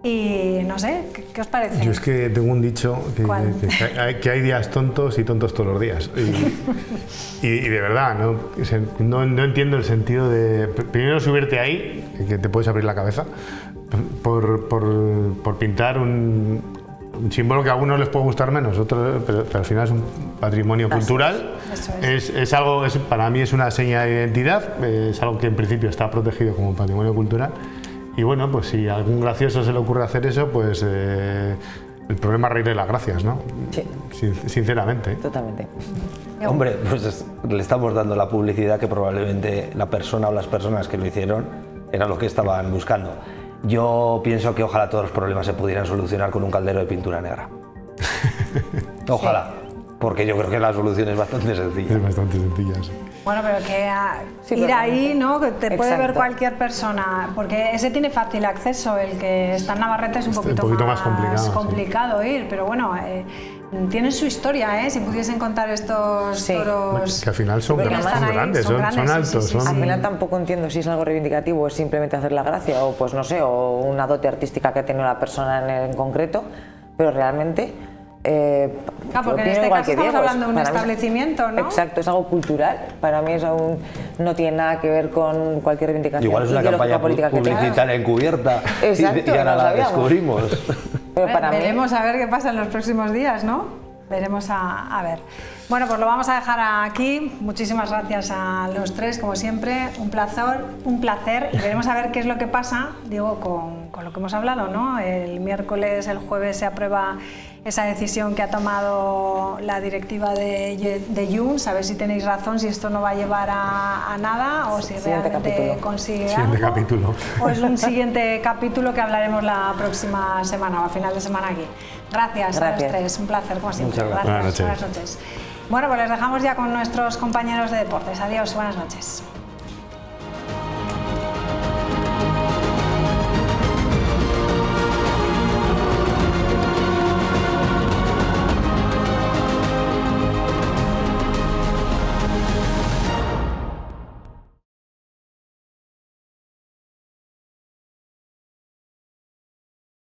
Y no sé, ¿qué os parece? Yo es que tengo un dicho que hay días tontos y tontos todos los días. Y de verdad, no entiendo el sentido de primero subirte ahí, que te puedes abrir la cabeza, por pintar un símbolo que a algunos les puede gustar menos, pero al final es un patrimonio cultural. Es algo, para mí es una seña de identidad, es algo que en principio está protegido como patrimonio cultural. Y bueno, pues si a algún gracioso se le ocurre hacer eso, pues el problema es reírle las gracias, ¿no? Sí. Sinceramente. Totalmente. Hombre, pues le estamos dando la publicidad que probablemente la persona o las personas que lo hicieron era lo que estaban buscando. Yo pienso que ojalá todos los problemas se pudieran solucionar con un caldero de pintura negra. Ojalá, porque yo creo que la solución es bastante sencilla. Es bastante sencilla, sí. Bueno, pero que ir ahí, ¿no? Que te puede ver cualquier persona, porque ese tiene fácil acceso, el que está en Navarrete es un poquito más complicado ir, pero bueno, tienen su historia, ¿eh? Si pudiesen contar estos toros. Que al final son grandes, son altos. Sí. Al final tampoco entiendo si es algo reivindicativo o es simplemente hacer la gracia o pues no sé, o una dote artística que ha tenido la persona en concreto, pero realmente... Claro, porque en este caso estamos hablando de un establecimiento, ¿no? Exacto, es algo cultural. Para mí no tiene nada que ver con cualquier reivindicación. Igual es una campaña publicitaria encubierta. Exacto, y ahora la descubrimos. Pero veremos a ver qué pasa en los próximos días, ¿no? Veremos a ver. Bueno, pues lo vamos a dejar aquí. Muchísimas gracias a los tres, como siempre. Un placer. Y veremos a ver qué es lo que pasa, digo, con lo que hemos hablado, ¿no? El miércoles, el jueves se aprueba esa decisión que ha tomado la directiva de Junts, a ver si tenéis razón, si esto no va a llevar a nada o si realmente consigue algo, o es un siguiente capítulo que hablaremos la próxima semana o a final de semana aquí. Gracias a los tres, un placer como siempre. Muchas gracias. Buenas noches. Bueno, pues les dejamos ya con nuestros compañeros de deportes. Adiós, buenas noches.